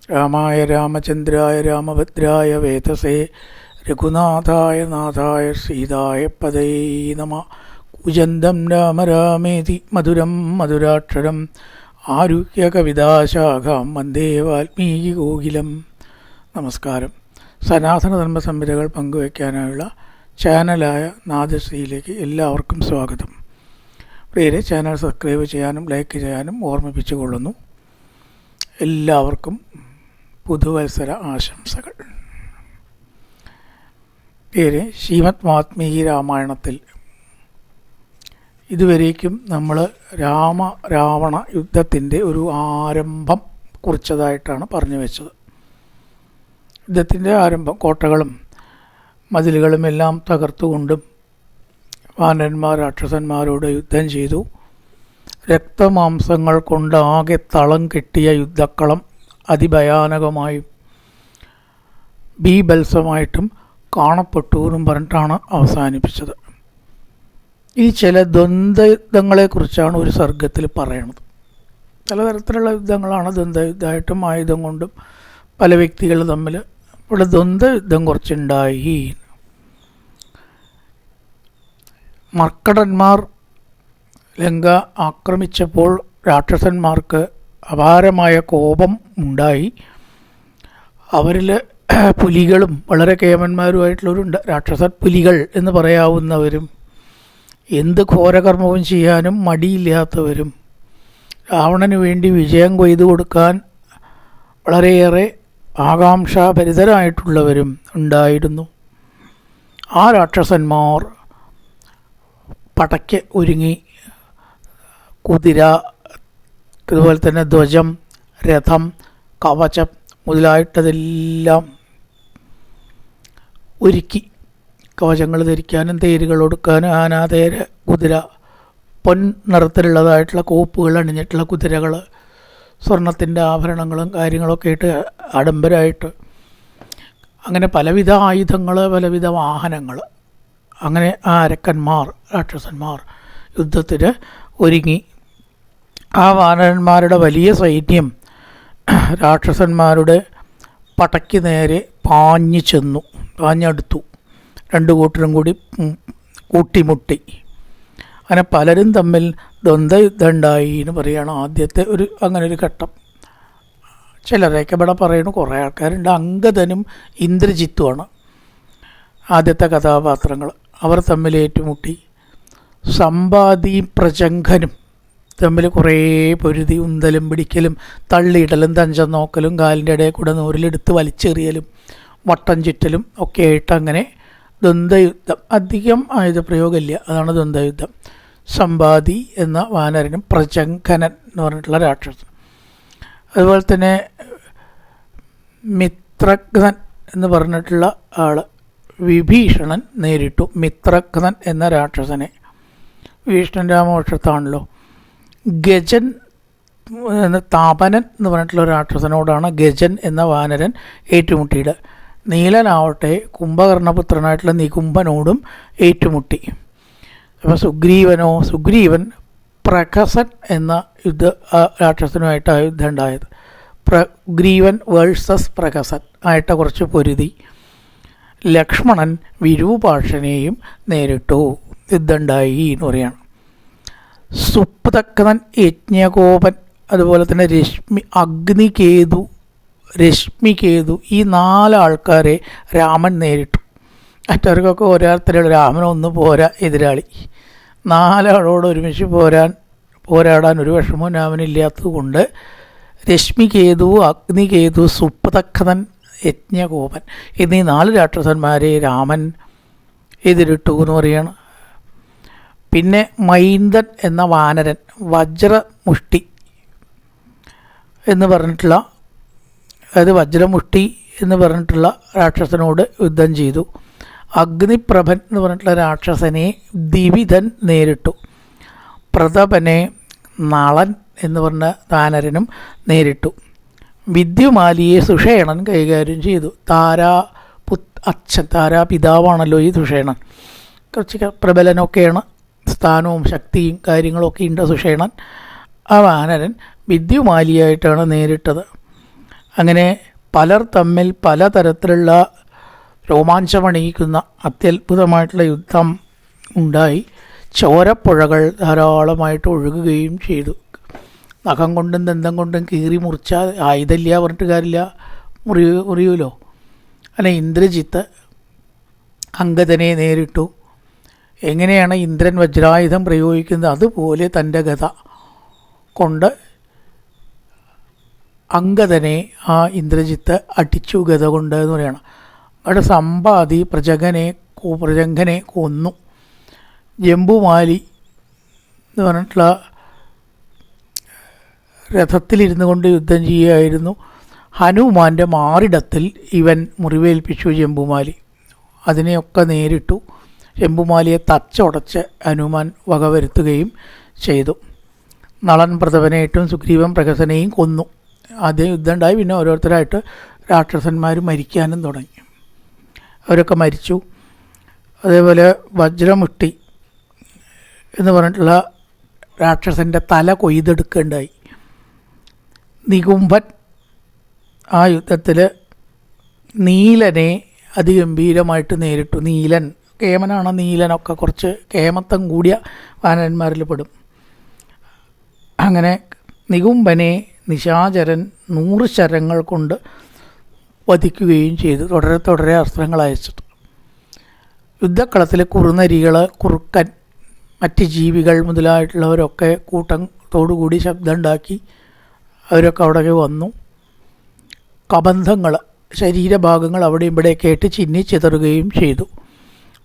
രാമായ രാമചന്ദ്രായ രാമഭദ്രായ വേതസേ രഘുനാഥായ നാഥായ സീതായ പദയേ നമഃ. കൂജന്തം രാമ രാമേതി മധുരം മധുരാക്ഷരം ആരുഹ്യകവിതാശാഖാം വന്ദേ വാൽമീകി കോകിലം. നമസ്കാരം. സനാതനധർമ്മ സംഹിതകൾ പങ്കുവയ്ക്കാനായുള്ള ചാനലായ നാദശ്രീയിലേക്ക് എല്ലാവർക്കും സ്വാഗതം. പ്രിയരെ, ചാനൽ സബ്സ്ക്രൈബ് ചെയ്യാനും ലൈക്ക് ചെയ്യാനും ഓർമ്മിപ്പിച്ചുകൊള്ളുന്നു. എല്ലാവർക്കും പുതുവത്സര ആശംസകൾ. പ്രിയരെ, ശ്രീമദ് വാൽമീകി രാമായണത്തിൽ ഇതുവരേക്കും നമ്മൾ രാവണ യുദ്ധത്തിൻ്റെ ഒരു ആരംഭം കുറിച്ചതായിട്ടാണ് പറഞ്ഞു വെച്ചത്. യുദ്ധത്തിൻ്റെ ആരംഭം കോട്ടകളും മതിലുകളും എല്ലാം തകർത്തുകൊണ്ടും വാനരന്മാർ രാക്ഷസന്മാരോട് യുദ്ധം ചെയ്തു. രക്തമാംസങ്ങൾ കൊണ്ട് ആകെ തളം കെട്ടിയ യുദ്ധക്കളം അതിഭയാനകമായും ബീഭത്സമായിട്ടും കാണപ്പെട്ടു എന്നും പറഞ്ഞിട്ടാണ് അവസാനിപ്പിച്ചത്. ഈ ചില ദ്വന്ദ്വയുദ്ധങ്ങളെക്കുറിച്ചാണ് ഒരു സർഗത്തിൽ പറയണത്. പലതരത്തിലുള്ള യുദ്ധങ്ങളാണ് ദ്വന്ദ്വയുദ്ധമായിട്ടും ആയുധം കൊണ്ടും പല വ്യക്തികൾ തമ്മിൽ. ഇവിടെ ദ്വന്ദ്വയുദ്ധം കുറച്ചുണ്ടായി. മർക്കടന്മാർ ലങ്ക ആക്രമിച്ചപ്പോൾ രാക്ഷസന്മാർക്ക് അപാരമായ കോപം ഉണ്ടായി. അവരിൽ പുലികളും വളരെ കേമന്മാരുമായിട്ടുള്ളവരുണ്ട്. രാക്ഷസ പുലികൾ എന്ന് പറയാവുന്നവരും എന്ത് ഘോരകർമ്മവും ചെയ്യാനും മടിയില്ലാത്തവരും രാവണന് വേണ്ടി വിജയം കൊയ്തു കൊടുക്കാൻ വളരെയേറെ ആകാംക്ഷാഭരിതരായിട്ടുള്ളവരും ഉണ്ടായിരുന്നു. ആ രാക്ഷസന്മാർ പടയ്ക്ക് ഒരുങ്ങി കുതിര, അതുപോലെ തന്നെ ധ്വജം, രഥം, കവചം മുതലായിട്ടതെല്ലാം ഒരുക്കി. കവചങ്ങൾ ധരിക്കാനും തേരുകൾ കൊടുക്കാനും ആന, തേര്, കുതിര, പൊൻ നിറത്തിലുള്ളതായിട്ടുള്ള കോപ്പുകൾ അണിഞ്ഞിട്ടുള്ള കുതിരകൾ, സ്വർണത്തിൻ്റെ ആഭരണങ്ങളും കാര്യങ്ങളൊക്കെ ആയിട്ട് ആഡംബരമായിട്ട് അങ്ങനെ പലവിധ ആയുധങ്ങൾ, പലവിധ വാഹനങ്ങൾ. അങ്ങനെ ആ അരക്കന്മാർ രാക്ഷസന്മാർ യുദ്ധത്തിന് ഒരുങ്ങി. ആ വാനരന്മാരുടെ വലിയ സൈന്യം രാക്ഷസന്മാരുടെ പടയ്ക്ക് നേരെ പാഞ്ഞടുത്തു. രണ്ടു കൂട്ടരും കൂടി കൂട്ടിമുട്ടി. അങ്ങനെ പലരും തമ്മിൽ ദ്വന്ദ്വയുദ്ധം ഉണ്ടായി എന്ന് പറയുകയാണ് ആദ്യത്തെ അങ്ങനെ ഒരു ഘട്ടം. ചിലരൊക്കെ ഇവിടെ പറയുന്നു, കുറേ ആൾക്കാരുണ്ട്. അംഗദനും ഇന്ദ്രജിത്തുമാണ് ആദ്യത്തെ കഥാപാത്രങ്ങൾ. അവർ തമ്മിൽ ഏറ്റുമുട്ടി. സമ്പാദിയും പ്രചംഘനും തമ്മിൽ കുറേ പൊരുതി, ഉന്തലും പിടിക്കലും തള്ളിയിടലും തഞ്ചം നോക്കലും കാലിൻ്റെ ഇടയിൽ കൂടെ നൂറിലെടുത്ത് വലിച്ചെറിയലും വട്ടം ചുറ്റലും ഒക്കെ ആയിട്ട് അങ്ങനെ ദ്വന്ദ്വയുദ്ധം. അധികം ആയുധപ്രയോഗമില്ല, അതാണ് ദ്വന്ദ്വയുദ്ധം. സമ്പാദി എന്ന വാനരനും പ്രചംഘനൻ എന്ന് പറഞ്ഞിട്ടുള്ള രാക്ഷസൻ, അതുപോലെ തന്നെ മിത്രഘ്നൻ എന്ന് പറഞ്ഞിട്ടുള്ള ആൾ വിഭീഷണൻ നേരിട്ടു. മിത്രഘ്നൻ എന്ന രാക്ഷസനെ വിഭീഷണൻ രാമവക്ഷത്താണല്ലോ. ഗജൻ താപനൻ എന്ന് പറഞ്ഞിട്ടുള്ള രാക്ഷസനോടാണ് ഗജൻ എന്ന വാനരൻ ഏറ്റുമുട്ടിയത്. നീലനാവട്ടെ കുംഭകർണപുത്രനായിട്ടുള്ള നികുംഭനോടും ഏറ്റുമുട്ടി. അപ്പോൾ സുഗ്രീവൻ പ്രകസൻ എന്ന രാക്ഷസനുമായിട്ട് യുദ്ധം ഉണ്ടായത്. സുഗ്രീവൻ വേഴ്സസ് പ്രകസൻ ആയിട്ട് കുറച്ച് പൊരുതി. ലക്ഷ്മണൻ വിരൂപാക്ഷനെയും നേരിട്ടു. യുദ്ധമുണ്ടായി എന്ന് പറയാണ്. സുപ്തഘ്നൻ, യജ്ഞകോപൻ, അതുപോലെ തന്നെ രശ്മികേതു ഈ 4 ആൾക്കാരെ രാമൻ നേരിട്ടു. മറ്റവർക്കൊക്കെ ഓരോരുത്തരും രാമനൊന്നും പോരാ എതിരാളി. 4 ആളോട് ഒരുമിച്ച് പോരാടാൻ ഒരു വിഷമവും രാമനില്ലാത്തത് കൊണ്ട് രശ്മികേതു, അഗ്നികേതു, സുപ്തഘ്നൻ, യജ്ഞകോപൻ എന്നീ 4 രാക്ഷസന്മാരെ രാമൻ എതിരിട്ടു എന്ന് പറയാണ്. പിന്നെ മൈന്ദൻ എന്ന വാനരൻ വജ്രമുഷ്ടി എന്ന് പറഞ്ഞിട്ടുള്ള, അതായത് വജ്രമുഷ്ടി എന്ന് പറഞ്ഞിട്ടുള്ള രാക്ഷസനോട് യുദ്ധം ചെയ്തു. അഗ്നിപ്രഭൻ എന്ന് പറഞ്ഞിട്ടുള്ള രാക്ഷസനെ ദിവിധൻ നേരിട്ടു. പ്രതപനെ നളൻ എന്ന് പറഞ്ഞ വാനരനും നേരിട്ടു. വിദ്യുമാലിയെ സുഷേണൻ കൈകാര്യം ചെയ്തു. താരാ പിതാവാണല്ലോ ഈ സുഷേണൻ. കുറച്ച് പ്രബലനൊക്കെയാണ്, സ്ഥാനവും ശക്തിയും കാര്യങ്ങളൊക്കെ ഉണ്ട് സുഷേണൻ. ആ വാനരൻ വിദ്യുമാലിയായിട്ടാണ് നേരിട്ടത്. അങ്ങനെ പലർ തമ്മിൽ പലതരത്തിലുള്ള രോമാഞ്ചമണിയിക്കുന്ന അത്യത്ഭുതമായിട്ടുള്ള യുദ്ധം ഉണ്ടായി. ചോരപ്പുഴകൾ ധാരാളമായിട്ട് ഒഴുകുകയും ചെയ്തു. നഖം കൊണ്ടും ദന്തം കൊണ്ടും കീറി മുറിച്ചാൽ ആയുധമില്ല പറഞ്ഞിട്ട് കാര്യമില്ല, മുറിയുമല്ലോ. അങ്ങനെ ഇന്ദ്രജിത്ത് അംഗദനെ നേരിട്ടു. എങ്ങനെയാണ് ഇന്ദ്രൻ വജ്രായുധം പ്രയോഗിക്കുന്നത് അതുപോലെ തൻ്റെ ഗത കൊണ്ട് അംഗദനെ ആ ഇന്ദ്രജിത്ത് അടിച്ചു ഗത കൊണ്ട് എന്ന് പറയണം. അവിടെ സമ്പാതി പ്രജംഗനെ കൊന്നു. ജംബുമാലി എന്ന് പറഞ്ഞിട്ടുള്ള രഥത്തിലിരുന്നു കൊണ്ട് യുദ്ധം ചെയ്യുകയായിരുന്നു. ഹനുമാൻ്റെ മാറിടത്തിൽ ഇവൻ മുറിവേൽപ്പിച്ചു ജംബുമാലി. അതിനെയൊക്കെ നേരിട്ടു. ജംബുമാലിയെ തച്ചുടച്ച് ഹനുമാൻ വകവരുത്തുകയും ചെയ്തു. നളൻ പ്രഥമനേറ്റും സുഗ്രീവൻ പ്രഹസനെയും കൊന്നു. ആദ്യം യുദ്ധം ഉണ്ടായി. പിന്നെ ഓരോരുത്തരായിട്ട് രാക്ഷസന്മാർ മരിക്കാനും തുടങ്ങി. അവരൊക്കെ മരിച്ചു. അതേപോലെ വജ്രമുഷ്ടി എന്ന് പറഞ്ഞിട്ടുള്ള രാക്ഷസൻ്റെ തല കൊയ്തെടുക്കേണ്ടായി. നികുംഭൻ ആ യുദ്ധത്തിൽ നീലനെ അതിഗംഭീരമായിട്ട് നേരിട്ടു. നീലൻ കേമനാണ്. നീലനൊക്കെ കുറച്ച് കേമത്തം കൂടിയ വാനരന്മാരിൽ പെടും. അങ്ങനെ നികുംഭനെ നിശാചരൻ 100 ശരങ്ങൾ കൊണ്ട് വധിക്കുകയും ചെയ്തു. തുടരെ അസ്ത്രങ്ങൾ അയച്ചിട്ട് യുദ്ധക്കളത്തിൽ കുറുനരികൾ, കുറുക്കൻ, മറ്റ് ജീവികൾ മുതലായിട്ടുള്ളവരൊക്കെ കൂട്ടത്തോടുകൂടി ശബ്ദമുണ്ടാക്കി. അവരൊക്കെ അവിടെ വന്നു. കബന്ധങ്ങൾ, ശരീരഭാഗങ്ങൾ അവിടെ ഇവിടെ കേട്ട് ചിന്നിച്ചിതറുകയും ചെയ്തു.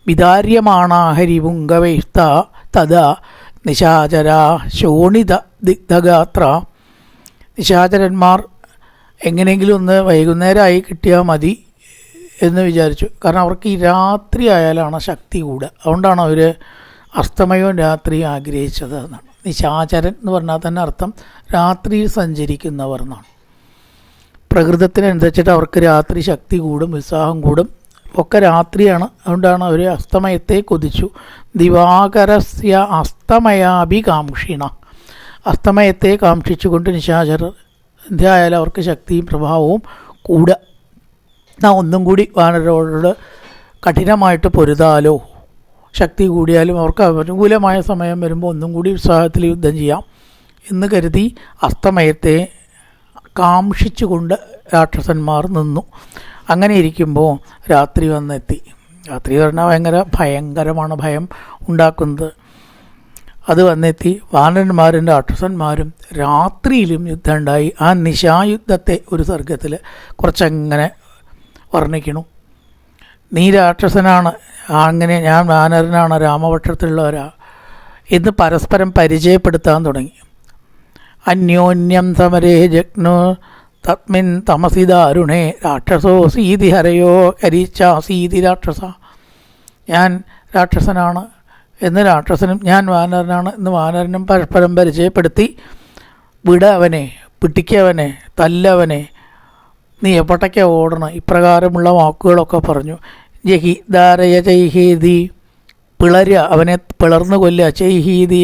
വിദാര്യമാണാഹരിപുങ്കവൈസ്ത തഥാ നിശാചരാ ശോണിത ദിഗ്ധഗാത്ര. നിശാചരന്മാർ എങ്ങനെയെങ്കിലും ഒന്ന് വൈകുന്നേരമായി കിട്ടിയാൽ മതി എന്ന് വിചാരിച്ചു. കാരണം അവർക്ക് ഈ രാത്രി ആയാലാണ് ശക്തി കൂടുക. അതുകൊണ്ടാണ് അവർ അസ്തമയവും രാത്രിയും ആഗ്രഹിച്ചത് എന്നാണ്. നിശാചരൻ എന്ന് പറഞ്ഞാൽ തന്നെ അർത്ഥം രാത്രിയിൽ സഞ്ചരിക്കുന്നവർ എന്നാണ്. പ്രകൃതത്തിനനുസരിച്ചിട്ട് അവർക്ക് രാത്രി ശക്തി കൂടും, ഉത്സാഹം കൂടും. ഒക്കെ രാത്രിയാണ്. അതുകൊണ്ടാണ് അവർ അസ്തമയത്തെ കൊതിച്ചു. ദിവാകരസ്യ അസ്തമയാഭികാംക്ഷിണ. അസ്തമയത്തെ കാക്ഷിച്ചുകൊണ്ട് നിശാചരർ സന്ധ്യയായാലും അവർക്ക് ശക്തിയും പ്രഭാവവും കൂടുക. നാം ഒന്നും കൂടി വാനരോട് കഠിനമായിട്ട് പൊരുതാലോ, ശക്തി കൂടിയാലും അവർക്ക് അനുകൂലമായ സമയം വരുമ്പോൾ ഒന്നും കൂടി ഉത്സാഹത്തിൽ യുദ്ധം ചെയ്യാം എന്ന് കരുതി അസ്തമയത്തെ കാക്ഷിച്ചുകൊണ്ട് രാക്ഷസന്മാർ നിന്നു. അങ്ങനെ ഇരിക്കുമ്പോൾ രാത്രി വന്നെത്തി. രാത്രി പറഞ്ഞാൽ ഭയങ്കരമാണ്, ഭയം ഉണ്ടാക്കുന്നത്. അത് വന്നെത്തി. വാനരന്മാരും രാക്ഷസന്മാരും രാത്രിയിലും യുദ്ധം ഉണ്ടായി. ആ നിശായുദ്ധത്തെ ഒരു സർഗത്തിൽ കുറച്ചങ്ങനെ വർണ്ണിക്കണു. നീ രാക്ഷസനാണ്, അങ്ങനെ ഞാൻ വാനരനാണ്, രാമപക്ഷത്തിലുള്ളവരാ എന്ന് പരസ്പരം പരിചയപ്പെടുത്താൻ തുടങ്ങി. അന്യോന്യം സമരേ ജഗ്നോ തസ്മിൻ തമസി ദാരുണേ രാക്ഷസോ സീതി ഹരയോ കരിച്ചാസീതി രാക്ഷസ. ഞാൻ രാക്ഷസനാണ് എന്ന് രാക്ഷസനും ഞാൻ വാനരനാണ് എന്ന് വാനരനും പരസ്പരം പരിചയപ്പെടുത്തി. വിട അവനെ, പിടിക്കവനെ, തല്ലവനെ, നീ എപ്പോഴേക്കാ ഓടണം, ഇപ്രകാരമുള്ള വാക്കുകളൊക്കെ പറഞ്ഞു. ജഹി ധാരയ ചൈഹീതി, പിളരുക, അവനെ പിളർന്നു കൊല്ലുക. ചൈഹീതി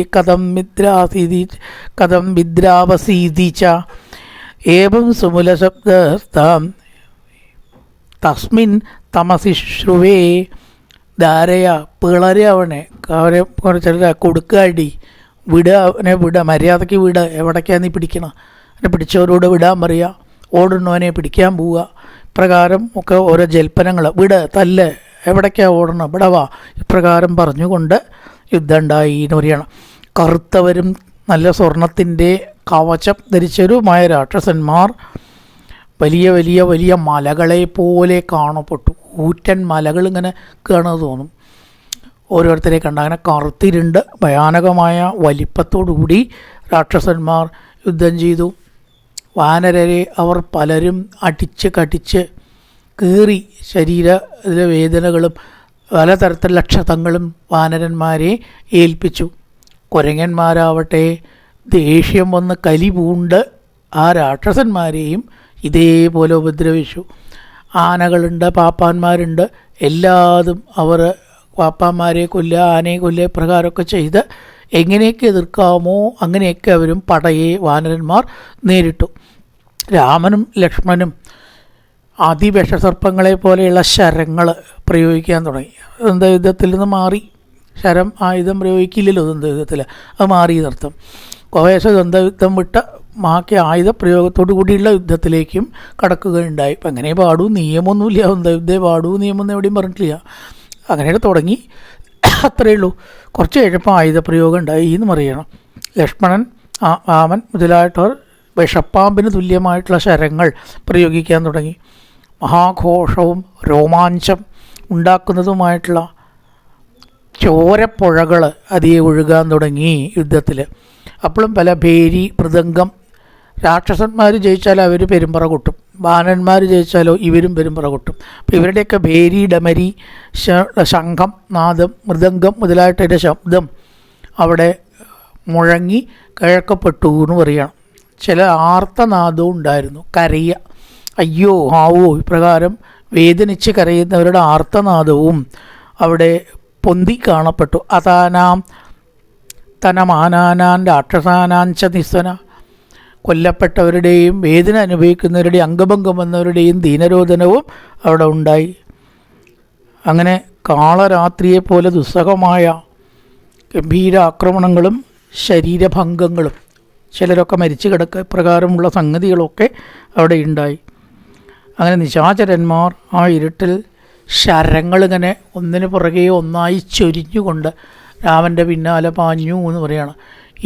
കഥം വിദ്രാവസീതിച്ച ഏവം സുമുലശബ്ദസ്താം തസ്മിൻ തമസിശ്രുവേ. ധാരയ, പിളരുക, അവനെ കുറച്ച് കൊടുക്കുക, അടി, വിടുക, അവനെ വിടുക, മര്യാദയ്ക്ക് വിടുക. എവിടേക്കാണ് നീ പിടിക്കണം, അവനെ പിടിച്ചവരോട് വിടാൻ പറയുക, ഓടുന്നവനെ പിടിക്കാൻ പോവുക. ഇപ്രകാരം ഒക്കെ ഓരോ ജൽപ്പനങ്ങൾ, വിട്, തല്ല്, എവിടേക്കാണ് ഓടണം, വിടവാ, ഇപ്രകാരം പറഞ്ഞുകൊണ്ട് യുദ്ധം ഉണ്ടായി എന്ന് പറയണം. കറുത്തവരും നല്ല സ്വർണത്തിൻ്റെ കവചം ധരിച്ചവരുമായ രാക്ഷസന്മാർ വലിയ വലിയ വലിയ മലകളെ പോലെ കാണപ്പെട്ടു. ഊറ്റൻ മലകൾ ഇങ്ങനെ കാണുന്നത് തോന്നും ഓരോരുത്തരെ കണ്ട. അങ്ങനെ കറുത്തിരുണ്ട് ഭയാനകമായ വലിപ്പത്തോടുകൂടി രാക്ഷസന്മാർ യുദ്ധം ചെയ്തു. വാനരരെ അവർ പലരും അടിച്ച് കടിച്ച് കീറി ശരീരത്തിലെ വേദനകളും പലതരത്തിലുള്ള ക്ഷതങ്ങളും വാനരന്മാരെ ഏൽപ്പിച്ചു. കുരങ്ങന്മാരാവട്ടെ ദേഷ്യം വന്ന് കലി പൂണ്ട് ആ രാക്ഷസന്മാരെയും ഇതേപോലെ ഉപദ്രവിച്ചു. ആനകളുണ്ട്, പാപ്പാന്മാരുണ്ട്, എല്ലാതും അവർ പാപ്പാന്മാരെ കൊല്ലുക, ആനയെ കൊല്ലുക, പ്രകാരമൊക്കെ ചെയ്ത് എങ്ങനെയൊക്കെ എതിർക്കാമോ അങ്ങനെയൊക്കെ അവരും പടയെ വാനരന്മാർ നേരിട്ടു. രാമനും ലക്ഷ്മണനും അതിവിഷസർപ്പങ്ങളെ പോലെയുള്ള ശരങ്ങൾ പ്രയോഗിക്കാൻ തുടങ്ങി. യുദ്ധത്തിൽ നിന്ന് മാറി. ശരം ആയുധം പ്രയോഗിക്കില്ലല്ലോ യുദ്ധത്തിൽ, അത് മാറി എന്നർത്ഥം. കുറേശ്ശെ യുദ്ധം വിട്ട ബാക്കി ആയുധ പ്രയോഗത്തോടു കൂടിയുള്ള യുദ്ധത്തിലേക്കും കടക്കുകയുണ്ടായി. ഇപ്പം അങ്ങനെ പാടൂ, നിയമമൊന്നുമില്ല. യുദ്ധേ പാടൂ, നിയമമൊന്നും എവിടെയും പറഞ്ഞിട്ടില്ല. അങ്ങനെ തുടങ്ങി, അത്രയേ ഉള്ളൂ. കുറച്ച് കഴിഞ്ഞപ്പോൾ ആയുധപ്രയോഗം ഉണ്ടായി എന്ന് പറയണം. ലക്ഷ്മണൻ, രാമൻ മുതലായിട്ടവർ വിഷപ്പാമ്പിന് തുല്യമായിട്ടുള്ള ശരങ്ങൾ പ്രയോഗിക്കാൻ തുടങ്ങി. മഹാഘോഷവും രോമാഞ്ചം ഉണ്ടാക്കുന്നതുമായിട്ടുള്ള ചോരപ്പുഴകൾ അതിയെ ഒഴുകാൻ തുടങ്ങി യുദ്ധത്തിൽ. അപ്പോഴും പല ഭേരി, മൃദംഗം. രാക്ഷസന്മാർ ജയിച്ചാൽ അവർ പെരുമ്പറ കൊട്ടും, വാനന്മാർ ജയിച്ചാലോ ഇവരും പെരുമ്പറ കൊട്ടും. അപ്പോൾ ഇവരുടെയൊക്കെ ഭേരി, ഡമരി, ശംഖം, നാദം, മൃദംഗം മുതലായിട്ടതിൻ്റെ ശബ്ദം അവിടെ മുഴങ്ങി കേൾക്കപ്പെട്ടു എന്ന് പറയുകയാണ്. ചില ആർത്തനാദവും ഉണ്ടായിരുന്നു. കരയ, അയ്യോ, ആവോ, ഇപ്രകാരം വേദനിച്ച് കരയുന്നവരുടെ ആർത്തനാദവും അവിടെ പൊന്തി കാണപ്പെട്ടു. അതാനാം തനമാനാനാൻ രാക്ഷസാനാഞ്ച നിസ്വന. കൊല്ലപ്പെട്ടവരുടെയും വേദന അനുഭവിക്കുന്നവരുടെയും അംഗഭംഗം വന്നവരുടെയും ദീനരോധനവും അവിടെ ഉണ്ടായി. അങ്ങനെ കാളരാത്രിയെപ്പോലെ ദുസ്സഹമായ ഗംഭീര ആക്രമണങ്ങളും ശരീരഭംഗങ്ങളും, ചിലരൊക്കെ മരിച്ചു കിടക്കുക, ഇപ്രകാരമുള്ള സംഗതികളൊക്കെ അവിടെ ഉണ്ടായി. അങ്ങനെ നിശാചരന്മാർ ആ ഇരുട്ടിൽ ശരങ്ങളിങ്ങനെ ഒന്നിന് പുറകെ ഒന്നായി ചൊരിഞ്ഞുകൊണ്ട് രാമൻ്റെ പിന്നാലെ പാഞ്ഞു എന്ന് പറയുകയാണ്.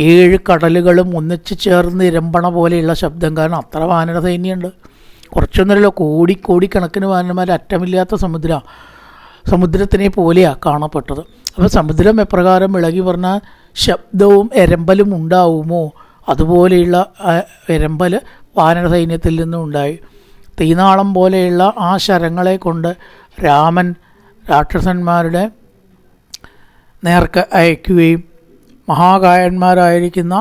7 കടലുകളും ഒന്നിച്ച് ചേർന്ന് ഇരമ്പണ പോലെയുള്ള ശബ്ദം. കാരണം അത്ര വാനര സൈന്യമുണ്ട്. കുറച്ചൊന്നുമല്ലോ, കോടിക്കണക്കിന് വാനന്മാർ. അറ്റമില്ലാത്ത സമുദ്രത്തിനെ പോലെയാണ് കാണപ്പെട്ടത്. അപ്പോൾ സമുദ്രം എപ്രകാരം ഇളകി പറഞ്ഞാൽ ശബ്ദവും എരമ്പലും ഉണ്ടാവുമോ, അതുപോലെയുള്ള എരമ്പൽ വാനര സൈന്യത്തിൽ നിന്നും ഉണ്ടായി. തീനാളം പോലെയുള്ള ആ ശരങ്ങളെ കൊണ്ട് രാമൻ രാക്ഷസന്മാരുടെ നേർക്ക് അയക്കുകയും മഹാകായന്മാരായിരിക്കുന്ന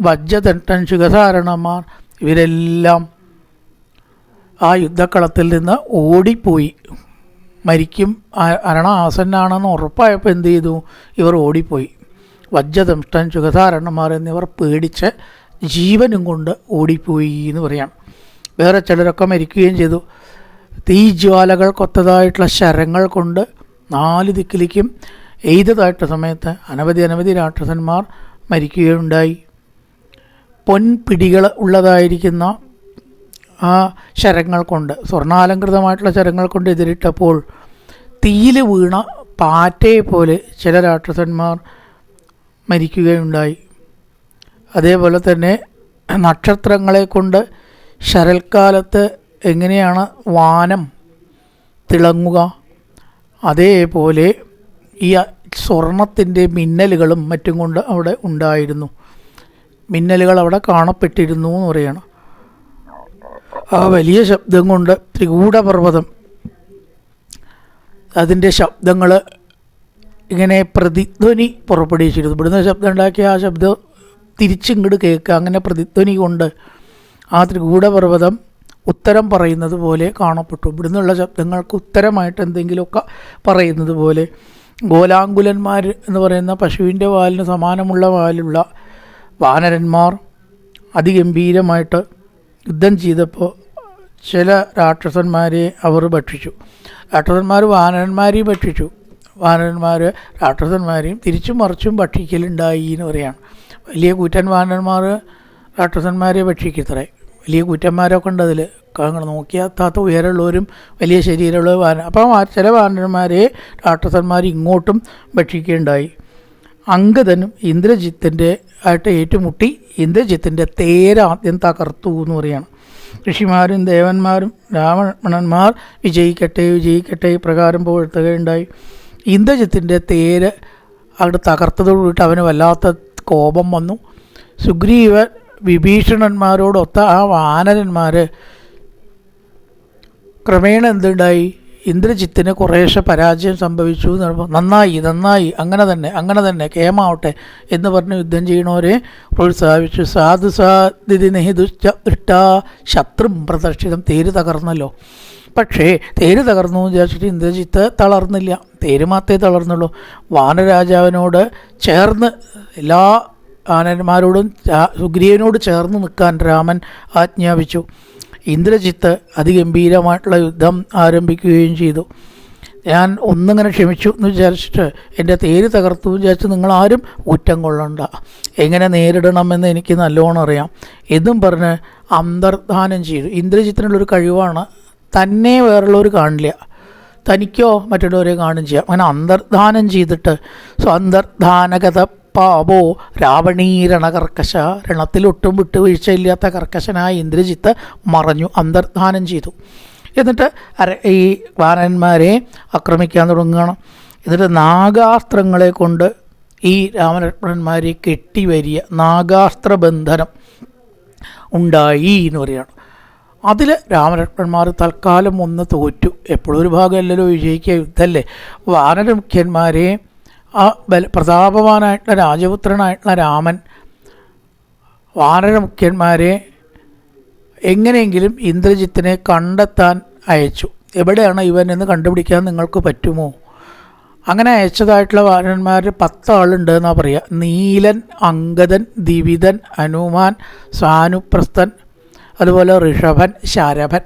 വജ്രതട്ടൻ, ശുഖധാരണന്മാർ ഇവരെല്ലാം ആ യുദ്ധക്കളത്തിൽ നിന്ന് ഓടിപ്പോയി. മരിക്കും, ആസന്നാണെന്ന് ഉറപ്പായപ്പോൾ എന്ത് ചെയ്തു? ഇവർ ഓടിപ്പോയി. വജ്രതട്ടൻ, ശുഖധാരണന്മാർ എന്നിവർ പേടിച്ച് ജീവനും കൊണ്ട് ഓടിപ്പോയി എന്ന് പറയാം. വേറെ ചിലരൊക്കെ മരിക്കുകയും ചെയ്തു. തീജ്വാലകൾ കൊത്തതായിട്ടുള്ള ശരങ്ങൾ കൊണ്ട് 4 ദിക്കിലേക്കും എയ്തതായിട്ട സമയത്ത് അനവധി രാക്ഷസന്മാർ മരിക്കുകയുണ്ടായി. പൊൻപിടികൾ ഉള്ളതായിരിക്കുന്ന ആ ശരങ്ങൾ കൊണ്ട്, സ്വർണ്ണാലങ്കൃതമായിട്ടുള്ള ശരങ്ങൾ കൊണ്ട് എതിരിട്ടപ്പോൾ തീയിൽ വീണ പാറ്റയെ പോലെ ചില രാക്ഷസന്മാർ മരിക്കുകയുണ്ടായി. അതേപോലെ തന്നെ നക്ഷത്രങ്ങളെ കൊണ്ട് ശരൽക്കാലത്ത് എങ്ങനെയാണ് വാനം തിളങ്ങുക, അതേപോലെ ഈ സ്വർണത്തിൻ്റെ മിന്നലുകളും മറ്റും കൊണ്ട് അവിടെ ഉണ്ടായിരുന്നു. മിന്നലുകൾ അവിടെ കാണപ്പെട്ടിരുന്നു എന്ന് പറയണം. ആ വലിയ ശബ്ദം കൊണ്ട് ത്രികൂടപർവ്വതം അതിൻ്റെ ശബ്ദങ്ങൾ ഇങ്ങനെ പ്രതിധ്വനി പുറപ്പെടുവിച്ചിരുന്നു. ഇവിടുന്ന് ശബ്ദം ഉണ്ടാക്കിയ ആ ശബ്ദം തിരിച്ചിങ്ങോട്ട് കേൾക്കുക. അങ്ങനെ പ്രതിധ്വനി കൊണ്ട് ആ ത്രികൂടപർവ്വതം ഉത്തരം പറയുന്നത് പോലെ കാണപ്പെട്ടു. ഇവിടുന്നുള്ള ശബ്ദങ്ങൾക്ക് ഉത്തരമായിട്ട് എന്തെങ്കിലുമൊക്കെ പറയുന്നത് പോലെ. ഗോലാങ്കുലന്മാർ എന്ന് പറയുന്ന പശുവിൻ്റെ വാലിന് സമാനമുള്ള വാലുള്ള വാനരന്മാർ അതിഗംഭീരമായിട്ട് യുദ്ധം ചെയ്തപ്പോൾ ചില രാക്ഷസന്മാരെ അവർ ഭക്ഷിച്ചു. രാക്ഷസന്മാർ വാനരന്മാരെയും ഭക്ഷിച്ചു, വാനരന്മാർ രാക്ഷസന്മാരെയും തിരിച്ചും മറിച്ചും ഭക്ഷിക്കലുണ്ടായി എന്ന് പറയുകയാണ്. വലിയ കൂറ്റൻ വാനരന്മാർ രാക്ഷസന്മാരെ ഭക്ഷിക്കത്രേ. വലിയ കൂറ്റന്മാരൊക്കെ ഉണ്ട് അതിൽ. അങ്ങനെ നോക്കിയാൽ താത്ത ഉയരമുള്ളവരും വലിയ ശരീരമുള്ള വാനര. അപ്പം ചില വാനരന്മാരെ രാക്ഷസന്മാർ ഇങ്ങോട്ടും ഭക്ഷിക്കുകയുണ്ടായി. അങ്കദനും ഇന്ദ്രജിത്തിൻ്റെ ആയിട്ട് ഏറ്റുമുട്ടി ഇന്ദ്രജിത്തിൻ്റെ ആദ്യം തകർത്തു എന്ന് പറയുകയാണ്. ഋഷിമാരും ദേവന്മാരും രാവണന്മാർ വിജയിക്കട്ടെ പ്രകാരം പുകഴ്ത്തുകയുണ്ടായി. ഇന്ദ്രജിത്തിൻ്റെ തേര് അവിടെ തകർത്തതോടുകൂടിയിട്ട് അവന് വല്ലാത്ത കോപം വന്നു. സുഗ്രീവൻ വിഭീഷണന്മാരോടൊത്ത ആ വാനരന്മാർ ക്രമേണ എന്തുണ്ടായി? ഇന്ദ്രജിത്തിന് കുറേശ്ശെ പരാജയം സംഭവിച്ചു. നന്നായി അങ്ങനെ തന്നെ കേമാവട്ടെ എന്ന് പറഞ്ഞ് യുദ്ധം ചെയ്യണവരെ പ്രോത്സാഹിപ്പിച്ചു. സാധുസാദിനി ദുഷ്ട ശത്രും പ്രദർശിതം. തേര് തകർന്നല്ലോ. പക്ഷേ തേര് തകർന്നു വിചാരിച്ചിട്ട് ഇന്ദ്രജിത്ത് തളർന്നില്ല. തേര് മാത്രമേ തളർന്നുള്ളൂ. വാനരാജാവിനോട് ചേർന്ന് എല്ലാ വാനന്മാരോടും സുഗ്രീവനോട് ചേർന്ന് നിൽക്കാൻ രാമൻ ആജ്ഞാപിച്ചു. ഇന്ദ്രജിത്ത് അതിഗംഭീരമായിട്ടുള്ള യുദ്ധം ആരംഭിക്കുകയും ചെയ്തു. ഞാൻ ഒന്നിങ്ങനെ ക്ഷമിച്ചു എന്ന് വിചാരിച്ചിട്ട് എൻ്റെ തേര് തകർത്തു വിചാരിച്ച് നിങ്ങളാരും ഊറ്റം കൊള്ളണ്ട, എങ്ങനെ നേരിടണമെന്ന് എനിക്ക് നല്ലോണം അറിയാം എന്നും പറഞ്ഞ് അന്തർധാനം ചെയ്തു. ഇന്ദ്രജിത്തിനുള്ളൊരു കഴിവാണ്, തന്നെ വേറുള്ളവർ കാണില്ല, തനിക്കോ മറ്റുള്ളവരെ കാണും ചെയ്യാം. അങ്ങനെ അന്തർധാനം ചെയ്തിട്ട് സ്വന്തർധാനഗത പാപോ രാവണീരണകർക്കശ, രണത്തിലൊട്ടും വിട്ടുവീഴ്ചയില്ലാത്ത കർക്കശനായ ഇന്ദ്രജിത്ത് മറഞ്ഞു, അന്തർധാനം ചെയ്തു. എന്നിട്ട് ഈ വാനരന്മാരെ ആക്രമിക്കാൻ തുടങ്ങുകയാണ്. എന്നിട്ട് നാഗാസ്ത്രങ്ങളെ കൊണ്ട് ഈ രാമലക്ഷ്മണന്മാരെ കെട്ടിവരിയ നാഗാസ്ത്രബന്ധനം ഉണ്ടായി എന്ന് പറയുകയാണ്. അതിൽ രാമലക്ഷ്മണന്മാർ തൽക്കാലം ഒന്ന് തോറ്റു. എപ്പോഴും ഒരു ഭാഗമല്ലല്ലോ വിജയിക്കുക, യുദ്ധമല്ലേ. വാനരമുഖ്യന്മാരെ ആ പ്രതാപവാനായിട്ടുള്ള രാജപുത്രനായിട്ടുള്ള രാമൻ വാനരമുഖ്യന്മാരെ എങ്ങനെയെങ്കിലും ഇന്ദ്രജിത്തിനെ കണ്ടെത്താൻ അയച്ചു. എവിടെയാണ് ഇവൻ എന്ന് കണ്ടുപിടിക്കാൻ നിങ്ങൾക്ക് പറ്റുമോ? അങ്ങനെ അയച്ചതായിട്ടുള്ള വാനരന്മാർ 10 ആളുണ്ട് എന്നാണ് പറയുക. നീലൻ, അങ്കദൻ, ദിവിതൻ, ഹനുമാൻ, സാനുപ്രസ്ഥൻ, അതുപോലെ ഋഷഭൻ, ശരഭൻ.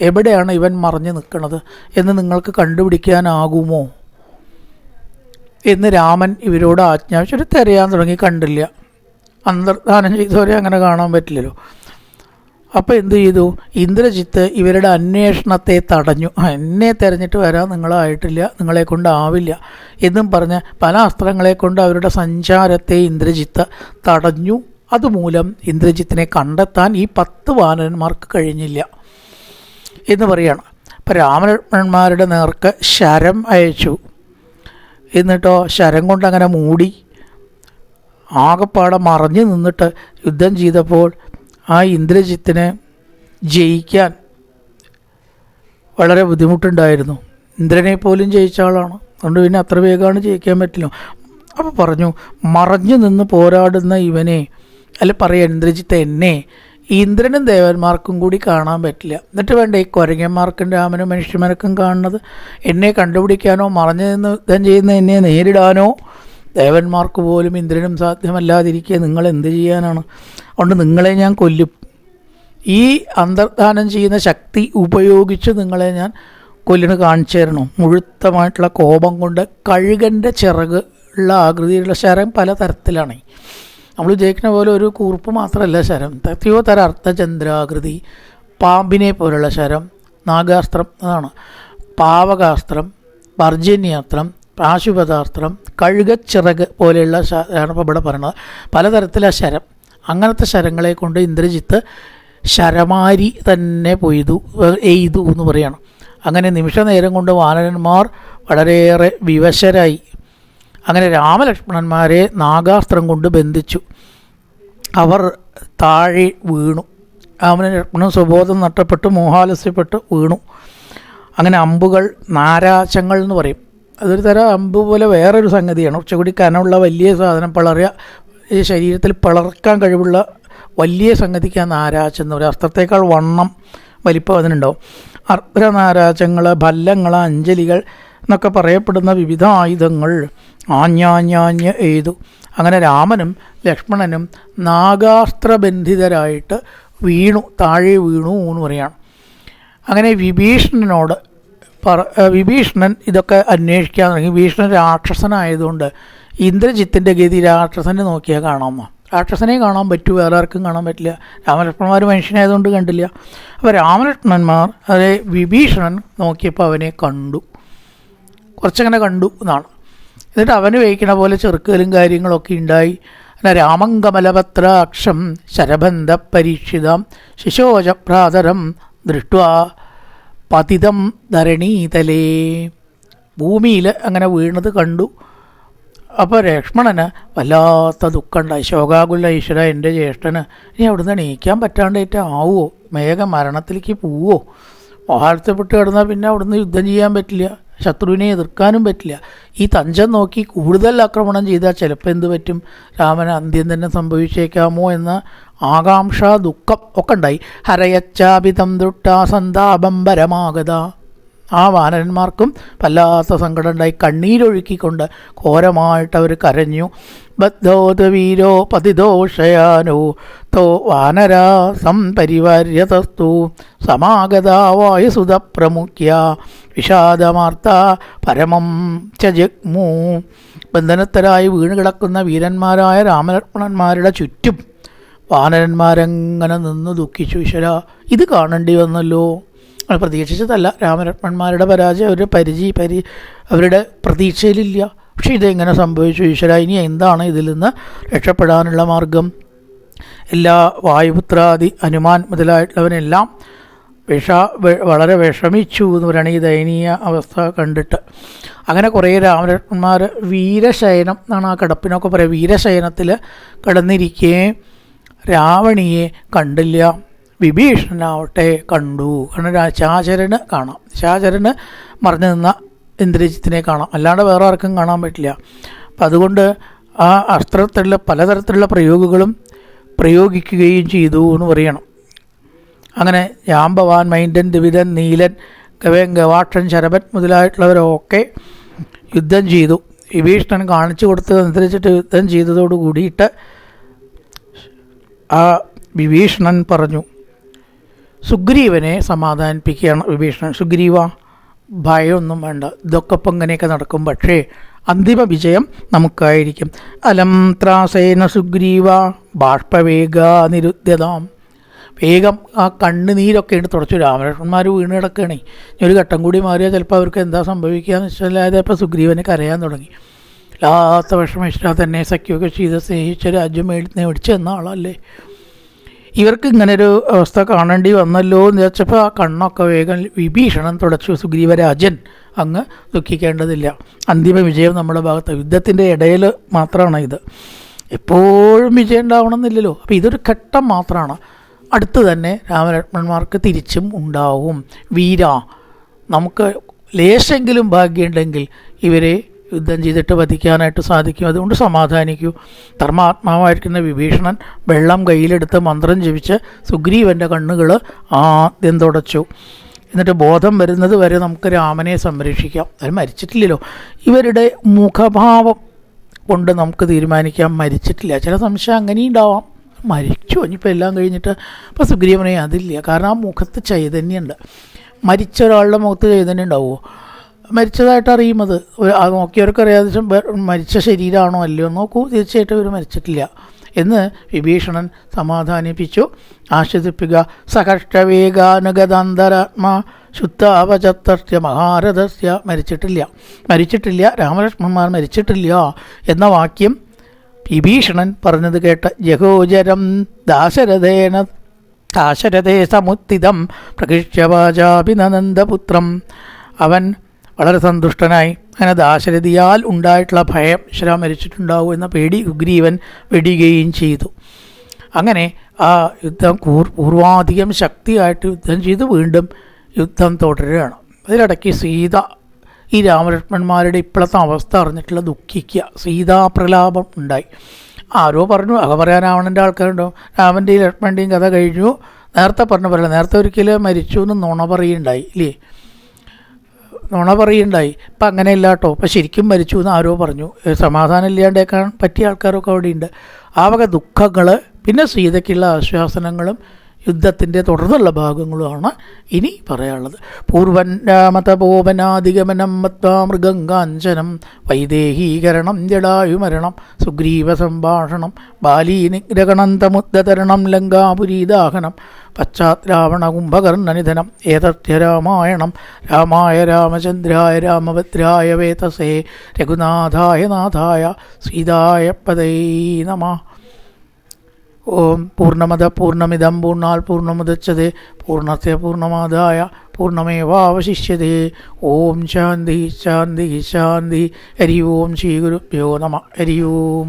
എവിടെയാണ് ഇവൻ മറഞ്ഞു നിൽക്കുന്നത് എന്ന് നിങ്ങൾക്ക് കണ്ടുപിടിക്കാനാകുമോ എന്ന് രാമൻ ഇവരോട് ആജ്ഞാപിച്ചിട്ട് തിരയാൻ തുടങ്ങി. കണ്ടില്ല. അന്തർധാനം ചെയ്തവരെ അങ്ങനെ കാണാൻ പറ്റില്ലല്ലോ. അപ്പോൾ എന്ത് ചെയ്തു? ഇന്ദ്രജിത്ത് ഇവരുടെ അന്വേഷണത്തെ തടഞ്ഞു. എന്നെ തിരഞ്ഞിട്ട് വരാൻ നിങ്ങളായിട്ടില്ല, നിങ്ങളെ കൊണ്ടാവില്ല എന്നും പറഞ്ഞ് പല അസ്ത്രങ്ങളെ കൊണ്ട് അവരുടെ സഞ്ചാരത്തെ ഇന്ദ്രജിത്ത് തടഞ്ഞു. അതുമൂലം ഇന്ദ്രജിത്തിനെ കണ്ടെത്താൻ ഈ 10 വാനരന്മാർക്ക് കഴിഞ്ഞില്ല എന്ന് പറയുകയാണ്. അപ്പോൾ രാമലക്ഷ്മണന്മാരുടെ നേർക്ക് ശരം അയച്ചു. എന്നിട്ടോ ശരം കൊണ്ടങ്ങനെ മൂടി ആകപ്പാടെ മറഞ്ഞു നിന്നിട്ട് യുദ്ധം ചെയ്തപ്പോൾ ആ ഇന്ദ്രജിത്തിനെ ജയിക്കാൻ വളരെ ബുദ്ധിമുട്ടുണ്ടായിരുന്നു. ഇന്ദ്രനെ പോലും ജയിച്ച ആളാണ്, അതുകൊണ്ട് പിന്നെ അത്ര വേഗമാണ് ജയിക്കാൻ പറ്റില്ല. അപ്പോൾ പറഞ്ഞു, മറഞ്ഞു നിന്ന് പോരാടുന്ന ഇവനെ, അല്ല പറയാം ഇന്ദ്രജിത്ത്, എന്നെ ഇന്ദ്രനും ദേവന്മാർക്കും കൂടി കാണാൻ പറ്റില്ല. എന്നിട്ട് വേണ്ട ഈ കുരങ്ങന്മാർക്കും രാമനും മനുഷ്യന്മാർക്കും കാണുന്നത്? എന്നെ കണ്ടുപിടിക്കാനോ മറഞ്ഞു നിന്ന് യുദ്ധം ചെയ്യുന്ന എന്നെ നേരിടാനോ ദേവന്മാർക്ക് പോലും ഇന്ദ്രനും സാധ്യമല്ലാതിരിക്കുക നിങ്ങൾ എന്ത് ചെയ്യാനാണ്? അതുകൊണ്ട് നിങ്ങളെ ഞാൻ കൊല്ലും. ഈ അന്തർധാനം ചെയ്യുന്ന ശക്തി ഉപയോഗിച്ച് നിങ്ങളെ ഞാൻ കൊല്ലിന് കാണിച്ചു തരണം. മുഴുത്തമായിട്ടുള്ള കോപം കൊണ്ട് കഴുകൻ്റെ ചിറക് ഉള്ള ആകൃതിയിലുള്ള ശരം പല തരത്തിലാണ്. നമ്മൾ വിജയിക്കുന്ന പോലെ ഒരു കൂർപ്പ് മാത്രമല്ല ശരം, എത്രയോ തരം അർത്ഥചന്ദ്രാകൃതി, പാമ്പിനെ പോലുള്ള ശരം, നാഗാസ്ത്രം അതാണ്, പാവകാസ്ത്രം, പർജന്യാസ്ത്രം, പാശുപതാസ്ത്രം, കഴുകച്ചിറക് പോലെയുള്ള ശരമാണ് ഇപ്പോൾ ഇവിടെ പറയുന്നത്. പലതരത്തിലെ ശരം. അങ്ങനത്തെ ശരങ്ങളെ കൊണ്ട് ഇന്ദ്രജിത്ത് ശരമാരി തന്നെ എയ്തു എന്ന് പറയണം. അങ്ങനെ നിമിഷ നേരം കൊണ്ട് വാനരന്മാർ വളരെയേറെ വിവശരായി. അങ്ങനെ രാമലക്ഷ്മണന്മാരെ നാഗാസ്ത്രം കൊണ്ട് ബന്ധിച്ചു. അവർ താഴെ വീണു. രാമലക്ഷ്മണൻ സ്വബോധം നഷ്ടപ്പെട്ട് മോഹാലസ്യപ്പെട്ട് വീണു. അങ്ങനെ അമ്പുകൾ, നാരാചങ്ങൾ എന്ന് പറയും, അതൊരു തരം അമ്പ് പോലെ വേറൊരു സംഗതിയാണ്. കുറച്ചുകൂടി കനമുള്ള വലിയ സാധനം, ഈ ശരീരത്തിൽ പിളർക്കാൻ കഴിവുള്ള വലിയ സംഗതിക്കാണ് നാരാചം എന്ന് പറയുക. അസ്ത്രത്തേക്കാൾ വണ്ണം വലിപ്പം അതിനുണ്ടാവും. അർദ്ധനാരാചങ്ങൾ, ഭല്ലങ്ങൾ, അഞ്ജലികൾ എന്നൊക്കെ പറയപ്പെടുന്ന വിവിധ ആയുധങ്ങൾ ആഞ്ഞാഞ്ഞാഞ്ഞ് എയ്തു. അങ്ങനെ രാമനും ലക്ഷ്മണനും നാഗാസ്ത്രബന്ധിതരായിട്ട് താഴെ വീണു എന്ന് പറയുകയാണ്. അങ്ങനെ വിഭീഷണൻ ഇതൊക്കെ അന്വേഷിക്കാൻ തുടങ്ങി. വിഭീഷണൻ രാക്ഷസനായതുകൊണ്ട് ഇന്ദ്രജിത്തിൻ്റെ ഗതി രാക്ഷസനെ നോക്കിയാൽ കാണാമോ? രാക്ഷസനെ കാണാൻ പറ്റൂ, വേറെ ആർക്കും കാണാൻ പറ്റില്ല. രാമലക്ഷ്മണന്മാർ മനുഷ്യനായതുകൊണ്ട് കണ്ടില്ല. അപ്പോൾ രാമലക്ഷ്മണന്മാർ അതേ വിഭീഷണൻ നോക്കിയപ്പോൾ അവനെ കണ്ടു, കുറച്ചങ്ങനെ കണ്ടു എന്നാണ്. എന്നിട്ട് അവന് വഹിക്കണ പോലെ ചെറുക്കലും കാര്യങ്ങളൊക്കെ ഉണ്ടായി. രാമങ്കമലപത്രാക്ഷം ശരബന്ധ പരീക്ഷിതം ശിശോജഭ്രാതരം ദൃഷ്ട്വാ പതിതം ധരണീതലേ, ഭൂമിയിൽ അങ്ങനെ വീണത് കണ്ടു. അപ്പോൾ ലക്ഷ്മണന് വല്ലാത്ത ദുഃഖമുണ്ടായി. ശോകാകുല ഈശ്വര, എൻ്റെ ജ്യേഷ്ഠന് ഇനി അവിടുന്ന് എണീക്കാൻ പറ്റാണ്ടായിട്ട് ആവുമോ? വേഗം മരണത്തിലേക്ക് പോവുമോ? മോഹാലസ്യപ്പെട്ട് കിടന്നാൽ പിന്നെ അവിടുന്ന് യുദ്ധം ചെയ്യാൻ പറ്റില്ല, ശത്രുവിനെ എതിർക്കാനും പറ്റില്ല. ഈ തഞ്ചം നോക്കി കൂടുതൽ ആക്രമണം ചെയ്താൽ ചിലപ്പോൾ എന്ത് പറ്റും, രാമന് അന്ത്യം തന്നെ സംഭവിച്ചേക്കാമോ എന്ന ആകാംക്ഷ, ദുഃഖം ഒക്കെ ഉണ്ടായി. ഹരയച്ചാപിതം ദുട്ടാ സന്താപം പരമാഗത, ആ വാനരന്മാർക്കും വല്ലാത്ത സങ്കടം ഉണ്ടായി. കണ്ണീരൊഴുക്കിക്കൊണ്ട് ഘോരമായിട്ട് അവർ കരഞ്ഞു. ബദ്ധോത് വീരോ പതിദോഷയാനോ തോ വാനരാ സംപരിവാര്യതസ്തു സമാഗതാവായുസുത പ്രമുഖ്യ വിഷാദമാർത്ത പരമം ചജഗ്മു. ബന്ധനത്തരായി വീണ് കിടക്കുന്ന വീരന്മാരായ രാമലക്ഷ്മണന്മാരുടെ ചുറ്റും വാനരന്മാരങ്ങനെ നിന്ന് ദുഃഖിച്ചു. ഈശ്വര, ഇത് കാണേണ്ടി വന്നല്ലോ. അത് പ്രതീക്ഷിച്ചതല്ല. രാമലക്ഷ്മണന്മാരുടെ പരാജയം അവരുടെ പ്രതീക്ഷയിലില്ല. പക്ഷേ ഇതെങ്ങനെ സംഭവിച്ചു ഈശ്വര? ഇനി എന്താണ് ഇതിൽ നിന്ന് രക്ഷപ്പെടാനുള്ള മാർഗം? എല്ലാ വായുപുത്രാദി ഹനുമാൻ മുതലായിട്ടുള്ളവനെല്ലാം വളരെ വിഷമിച്ചു എന്ന് പറയുകയാണ് ഈ ദയനീയ അവസ്ഥ കണ്ടിട്ട്. അങ്ങനെ കുറേ രാമലക്ഷ്മണന്മാർ വീരശയനം എന്നാണ് ആ കിടപ്പിനൊക്കെ പറയുക. വീരശയനത്തിൽ കിടന്നിരിക്കെ രാവണിയെ കണ്ടില്ല. വിഭീഷണനാവട്ടെ കണ്ടു. കാരണം ശാചരന് കാണാം. ശാചരന് മറഞ്ഞു നിന്ന ഇന്ദ്രജിത്തിനെ കാണാം, അല്ലാണ്ട് വേറെ ആർക്കും കാണാൻ പറ്റില്ല. അപ്പം അതുകൊണ്ട് ആ അസ്ത്രത്തിലുള്ള പലതരത്തിലുള്ള പ്രയോഗങ്ങളും പ്രയോഗിക്കുകയും ചെയ്തു എന്ന് പറയണം. അങ്ങനെ ജാമ്പവാൻ, മൈൻഡൻ, ദ്വിവിധൻ, നീലൻ, ഗവാക്ഷൻ, ശരഭൻ മുതലായിട്ടുള്ളവരൊക്കെ യുദ്ധം ചെയ്തു. വിഭീഷണൻ കാണിച്ചു കൊടുത്തതനുസരിച്ചിട്ട് യുദ്ധം ചെയ്തതോട് കൂടിയിട്ട് ആ വിഭീഷണൻ പറഞ്ഞു, സുഗ്രീവനെ സമാധാനിപ്പിക്കുകയാണ് വിഭീഷണൻ. സുഗ്രീവ, ഭയമൊന്നും വേണ്ട, ഇതൊക്കെ ഇപ്പം ഇങ്ങനെയൊക്കെ നടക്കും, പക്ഷേ അന്തിമ വിജയം നമുക്കായിരിക്കും. അലം ത്രാസേന സുഗ്രീവ ബാഷ്പവേഗ നിരുദ്ധ്യതാം. വേഗം ആ കണ്ണുനീരൊക്കെ ഉണ്ട് തുടച്ചു. രാമലക്ഷ്മണന്മാർ വീണ് കിടക്കുകയാണേ. ഇനി ഒരു ഘട്ടം കൂടി മാറിയാൽ ചിലപ്പോൾ അവർക്ക് എന്താ സംഭവിക്കുക എന്ന് വെച്ചാൽ ഇപ്പോൾ സുഗ്രീവന് കരയാൻ തുടങ്ങി. ലാത്ത വിഷമിച്ചാൽ തന്നെ സഖ്യമൊക്കെ ചെയ്ത് സ്നേഹിച്ച രാജ്യം മേടിച്ച് എന്ന ആളല്ലേ. ഇവർക്ക് ഇങ്ങനൊരു അവസ്ഥ കാണേണ്ടി വന്നല്ലോ എന്ന് വെച്ചപ്പോൾ ആ കണ്ണൊക്കെ വേഗം വിഭീഷണൻ തുടച്ചു. സുഗ്രീവരാജൻ അങ്ങ് ദുഃഖിക്കേണ്ടതില്ല, അന്തിമ വിജയം നമ്മുടെ ഭാഗത്ത്. യുദ്ധത്തിൻ്റെ ഇടയിൽ മാത്രമാണ് ഇത്, എപ്പോഴും വിജയം ഉണ്ടാവണമെന്നില്ലല്ലോ. അപ്പോൾ ഇതൊരു ഘട്ടം മാത്രമാണ്. അടുത്ത് തന്നെ രാമലക്ഷ്മണന്മാർക്ക് തിരിച്ചും ഉണ്ടാവും. വീര, നമുക്ക് ലേശെങ്കിലും ഭാഗ്യമുണ്ടെങ്കിൽ ഇവരെ യുദ്ധം ചെയ്തിട്ട് വധിക്കാനായിട്ട് സാധിക്കും. അതുകൊണ്ട് സമാധാനിക്കൂ. ധർമാത്മാവായിരിക്കുന്ന വിഭീഷണൻ വെള്ളം കയ്യിലെടുത്ത് മന്ത്രം ജപിച്ച് സുഗ്രീവൻ്റെ കണ്ണുകൾ ആദ്യം തുടച്ചു. എന്നിട്ട് ബോധം വരുന്നത് വരെ നമുക്ക് രാമനെ സംരക്ഷിക്കാം. അത് മരിച്ചിട്ടില്ലല്ലോ. ഇവരുടെ മുഖഭാവം കൊണ്ട് നമുക്ക് തീരുമാനിക്കാം മരിച്ചിട്ടില്ല. ചില സംശയം അങ്ങനെയും ഉണ്ടാവാം, മരിച്ചു ഇനിയിപ്പോൾ എല്ലാം കഴിഞ്ഞിട്ട്. അപ്പോൾ സുഗ്രീവനെ അതില്ല, കാരണം ആ മുഖത്ത് ചൈതന്യമുണ്ട്. മരിച്ച ഒരാളുടെ മുഖത്ത് ചൈതന്യം ഉണ്ടാവുമോ? മരിച്ചതായിട്ട് അറിയുന്നത് നോക്കിയവർക്ക് അറിയാതെ മരിച്ച ശരീരമാണോ അല്ലയോ നോക്കൂ, തീർച്ചയായിട്ടും ഇവർ മരിച്ചിട്ടില്ല എന്ന് വിഭീഷണൻ സമാധാനിപ്പിച്ചു. ആശ്വസിപ്പിക്കുക. സഹർഷവേഗാനുഗതാന്തരാത്മാ ശുദ്ധാവചത്തസ്യ മഹാരഥസ്യ. മരിച്ചിട്ടില്ല, രാമലക്ഷ്മണന്മാർ മരിച്ചിട്ടില്ല എന്ന വാക്യം വിഭീഷണൻ പറഞ്ഞത് കേട്ട് ജഹോജരം ദാശരഥേ സമുത്തിതം പ്രകൃഷ്യവാചാഭിനന്ദപുത്രം. അവൻ വളരെ സന്തുഷ്ടനായി. അങ്ങനെ ദാശരഥിയാൽ ഉണ്ടായിട്ടുള്ള ഭയം, ഈശ്വര മരിച്ചിട്ടുണ്ടാവും എന്ന പേടി സുഗ്രീവൻ വെടിയുകയും ചെയ്തു. അങ്ങനെ ആ യുദ്ധം പൂർവാധികം ശക്തിയായിട്ട് യുദ്ധം ചെയ്ത് വീണ്ടും യുദ്ധം തുടരുകയാണ്. അതിലിടയ്ക്ക് സീത ഈ രാമലക്ഷ്മണന്മാരുടെ ഇപ്പോഴത്തെ അവസ്ഥ അറിഞ്ഞിട്ടുള്ള ദുഃഖിക്കുക. സീതാപ്രലാപം ഉണ്ടായി. ആരോ പറഞ്ഞു, അക പറയാൻ രാവണൻ്റെ ആൾക്കാരുണ്ടോ, രാമൻ്റെയും ലക്ഷ്മണൻ്റെയും കഥ കഴിഞ്ഞു. നേരത്തെ പറഞ്ഞ പോലെ നേരത്തെ ഒരിക്കലും മരിച്ചു എന്ന് നുണ പറയുണ്ടായി ഇല്ലേ, നുണ പറയുണ്ടായി. ഇപ്പം അങ്ങനെയല്ല കേട്ടോ, ഇപ്പം ശരിക്കും മരിച്ചു എന്ന് ആരോ പറഞ്ഞു. സമാധാനം ഇല്ലാണ്ടേക്കാൻ പറ്റിയ ആൾക്കാരൊക്കെ അവിടെയുണ്ട്. ആ വക ദുഃഖങ്ങൾ, പിന്നെ സീതയ്ക്കുള്ള ആശ്വാസനങ്ങളും യുദ്ധത്തിൻ്റെ തുടർന്നുള്ള ഭാഗങ്ങളുമാണ് ഇനി പറയാനുള്ളത്. പൂർവൻ രാമതപോപനാധിഗമനം മത്വാ മൃഗങ്കാഞ്ചനം വൈദേഹീകരണം ജടായുമരണം സുഗ്രീവ സംഭാഷണം ബാലീനിഗ്രഹണന്തമുദ്ധതരണം ലങ്കാപുരീദാഹനം പശ്ചാത് രാവണ കുംഭകർണനിധനം ഏതത്യ രാമായണം രാമായ രാമചന്ദ്രായ രാമഭദ്രായ വേതസേ രഘുനാഥായ നാഥായ സീതായ പദൈ നമഃ. ഓം പൂർണ്ണമദ പൂർണ്ണമിദം പൂർണ്ണാത് പൂർണ്ണമുദച്യതേ പൂർണ്ണസ്യ പൂർണ്ണമാദായ പൂർണ്ണമേവാവശിഷ്യതേ. ഓം ശാന്തി ശാന്തി ശാന്തി. ഹരി ഓം ശ്രീ ഗുരുഭ്യോ നമഃ. ഹരി ഓം.